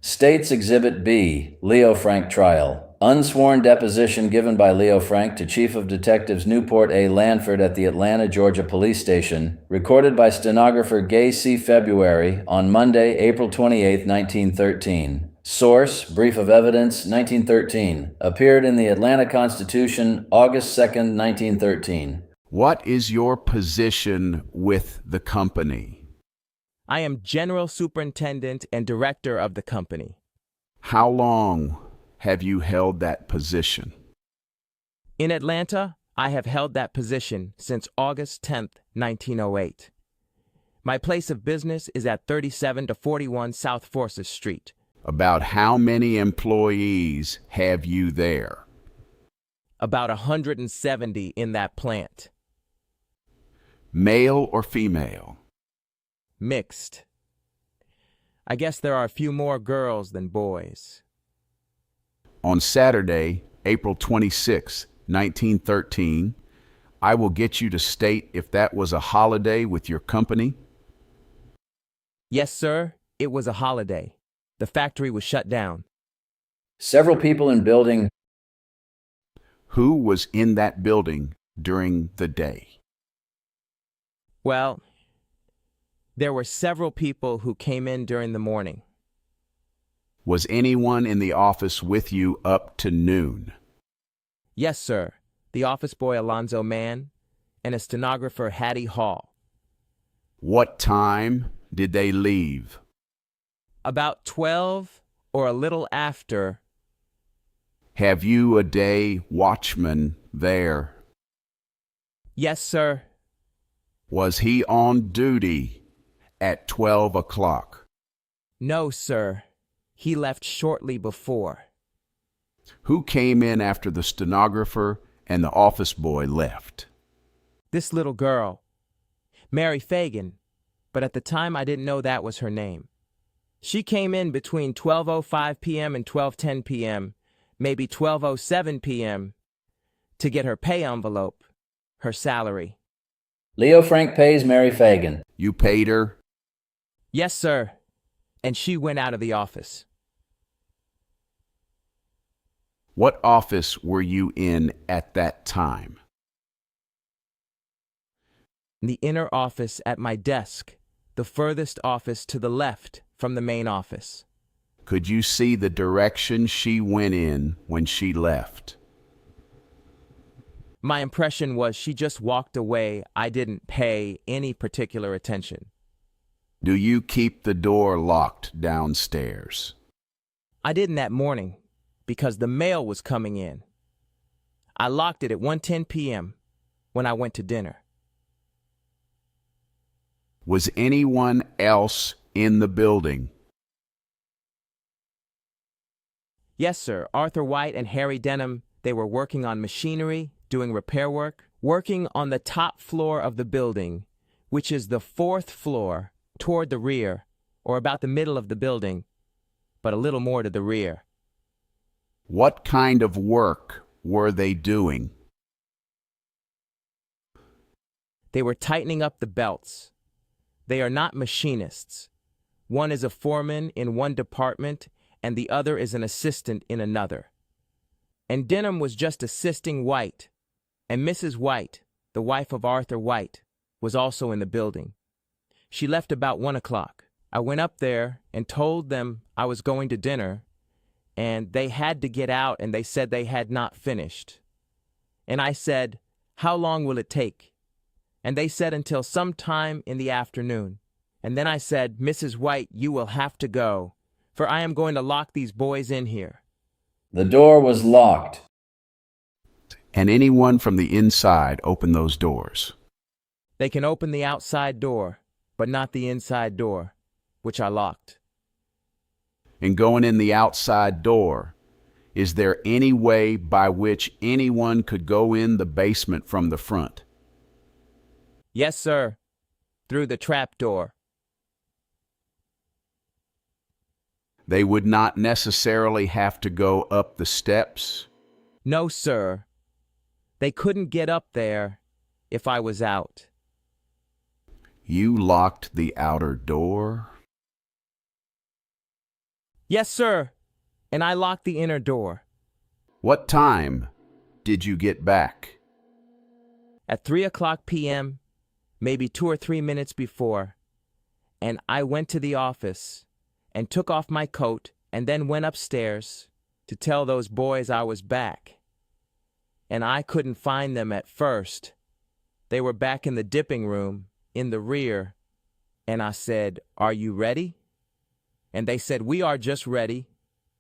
State's Exhibit B, Leo Frank Trial. Unsworn deposition given by Leo Frank to Chief of Detectives Newport A. Lanford at the Atlanta, Georgia Police Station, recorded by stenographer Gay C. February on Monday, April 28, 1913. Source, Brief of Evidence, 1913. Appeared in the Atlanta Constitution, August 2nd, 1913. What is your position with the company? I am General Superintendent and Director of the company. How long have you held that position? In Atlanta, I have held that position since August 10th, 1908. My place of business is at 37 to 41 South Forsyth Street. About how many employees have you there? About 170 in that plant. Male or female? Mixed. I guess there are a few more girls than boys. On Saturday, April 26, 1913, I will get you to state if that was a holiday with your company. Yes, sir, it was a holiday. The factory was shut down. Several people in building. Who was in that building during the day? Well, there were several people who came in during the morning. Was anyone in the office with you up to noon? Yes, sir. The office boy Alonzo Mann and a stenographer Hattie Hall. What time did they leave? About 12 or a little after. Have you a day watchman there? Yes, sir. Was he on duty at 12 o'clock? No, sir. He left shortly before. Who came in after the stenographer and the office boy left? This little girl, Mary Phagan, but at the time I didn't know that was her name. She came in between 12:05 p.m. and 12:10 p.m., maybe 12:07 p.m., to get her pay envelope, her salary. Leo Frank pays Mary Phagan. You paid her? Yes, sir. And she went out of the office. What office were you in at that time? The inner office at my desk, the furthest office to the left from the main office. Could you see the direction she went in when she left? My impression was she just walked away. I didn't pay any particular attention. Do you keep the door locked downstairs? I didn't that morning because the mail was coming in. I locked it at 1:10 p.m. when I went to dinner. Was anyone else in the building? Yes, sir. Arthur White and Harry Denham, they were working on machinery, doing repair work, working on the top floor of the building, which is the fourth floor toward the rear, or about the middle of the building, but a little more to the rear. What kind of work were they doing? They were tightening up the belts. They are not machinists. One is a foreman in one department, and the other is an assistant in another. And Denham was just assisting White, and Mrs. White, the wife of Arthur White, was also in the building. She left about 1 o'clock. I went up there and told them I was going to dinner, and they had to get out, and they said they had not finished. And I said, "How long will it take?" And they said until sometime in the afternoon. And then I said, "Mrs. White, you will have to go, for I am going to lock these boys in here." The door was locked. And anyone from the inside open those doors? They can open the outside door, but not the inside door, which I locked. And going in the outside door, is there any way by which anyone could go in the basement from the front? Yes, sir, through the trap door. They would not necessarily have to go up the steps? No, sir. They couldn't get up there if I was out. You locked the outer door? Yes, sir. And I locked the inner door. What time did you get back? At 3:00 p.m., maybe 2 or 3 minutes before, and I went to the office and took off my coat and then went upstairs to tell those boys I was back. And I couldn't find them at first. They were back in the dipping room in the rear, and I said, "Are you ready?" And they said, "We are just ready."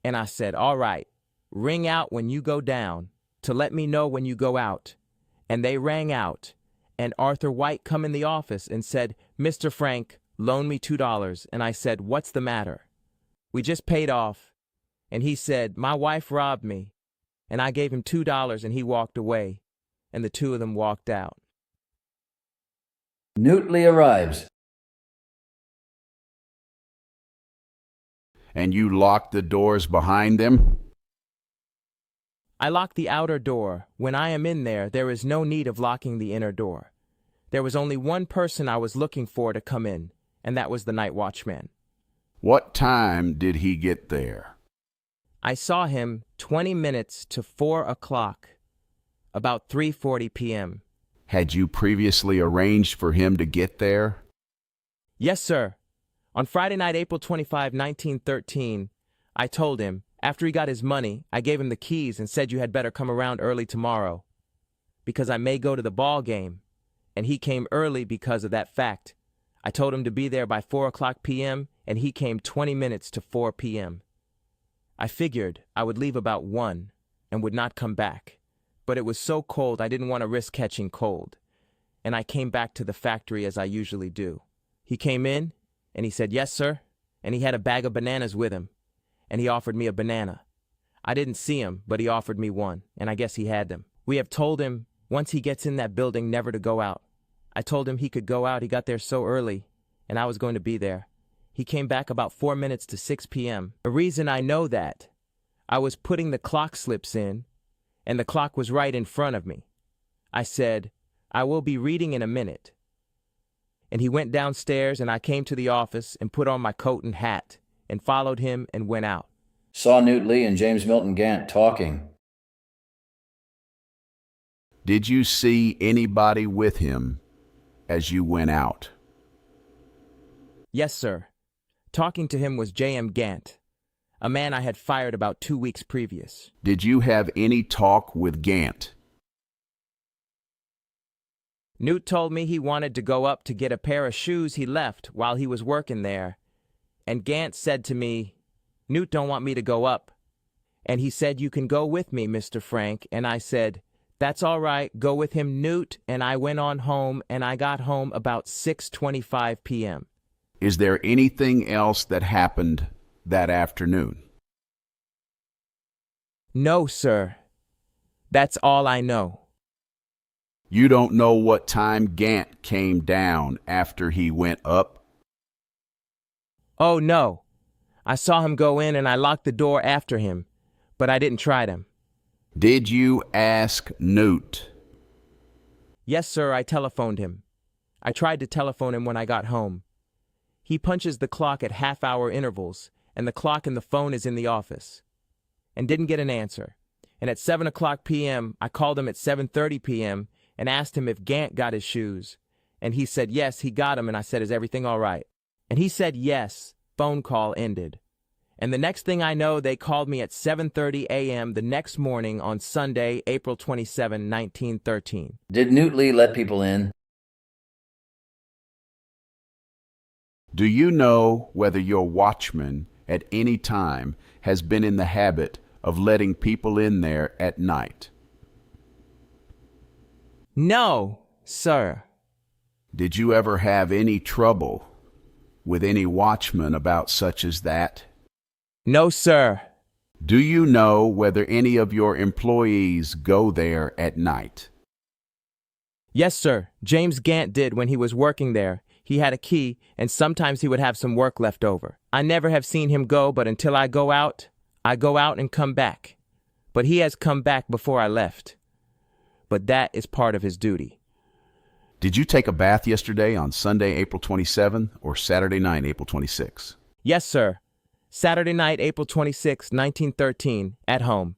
And I said, "All right, ring out when you go down to let me know when you go out." And they rang out, and Arthur White come in the office and said, "Mr. Frank, loan me $2. And I said, "What's the matter?" "We just paid off." And he said, "My wife robbed me." And I gave him $2 and he walked away, and the two of them walked out. Newtley arrives. And you locked the doors behind them? I locked the outer door. When I am in there, there is no need of locking the inner door. There was only one person I was looking for to come in, and that was the night watchman. What time did he get there? I saw him 20 minutes to 4 o'clock, about 3:40 p.m. Had you previously arranged for him to get there? Yes, sir. On Friday night, April 25, 1913, I told him, after he got his money, I gave him the keys and said you had better come around early tomorrow, because I may go to the ball game, and he came early because of that fact. I told him to be there by 4 o'clock p.m., and he came 20 minutes to 4 p.m. I figured I would leave about 1 and would not come back, but it was so cold I didn't want to risk catching cold, and I came back to the factory as I usually do. He came in, and he said, "Yes, sir," and he had a bag of bananas with him, and he offered me a banana. I didn't see him, but he offered me one, and I guess he had them. We have told him, once he gets in that building, never to go out. I told him he could go out. He got there so early, and I was going to be there. He came back about 4 minutes to 6 p.m. The reason I know that, I was putting the clock slips in, and the clock was right in front of me. I said, "I will be reading in a minute." And he went downstairs, and I came to the office and put on my coat and hat and followed him and went out. Saw Newtley and James Milton Gant talking. Did you see anybody with him as you went out? Yes, sir. Talking to him was J.M. Gant, a man I had fired about 2 weeks previous. Did you have any talk with Gant? Newt told me he wanted to go up to get a pair of shoes he left while he was working there, and Gant said to me, "Newt don't want me to go up." And he said, "You can go with me, Mr. Frank." And I said, "That's all right, go with him, Newt." And I went on home, and I got home about 6:25 p.m. Is there anything else that happened that afternoon? No, sir. That's all I know. You don't know what time Gant came down after he went up? Oh, no. I saw him go in, and I locked the door after him, but I didn't try them. Did you ask Newt? Yes, sir, I telephoned him. I tried to telephone him when I got home. He punches the clock at half-hour intervals, and the clock in the phone is in the office, and didn't get an answer. And at 7 o'clock p.m., I called him at 7:30 p.m. and asked him if Gant got his shoes. And he said, yes, he got them, and I said, is everything all right? And he said, yes. Phone call ended. And the next thing I know, they called me at 7:30 a.m. the next morning on Sunday, April 27, 1913. Did Newtley let people in? Do you know whether your watchman at any time has been in the habit of letting people in there at night? No, sir. Did you ever have any trouble with any watchman about such as that? No, sir. Do you know whether any of your employees go there at night? Yes, sir. James Gant did when he was working there. He had a key, and sometimes he would have some work left over. I never have seen him go, but until I go out and come back. But he has come back before I left. But that is part of his duty. Did you take a bath yesterday on Sunday, April 27, or Saturday night, April 26? Yes, sir. Saturday night, April 26, 1913, at home.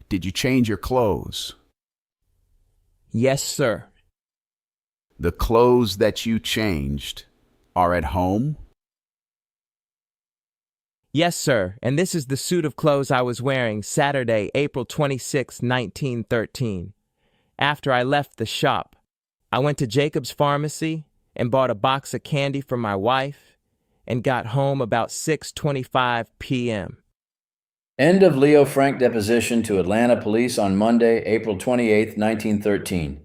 Did you change your clothes? Yes, sir. The clothes that you changed are at home? Yes, sir, and this is the suit of clothes I was wearing Saturday, April 26, 1913. After I left the shop, I went to Jacob's Pharmacy and bought a box of candy for my wife and got home about 6:25 p.m. End of Leo Frank deposition to Atlanta police on Monday, April 28, 1913.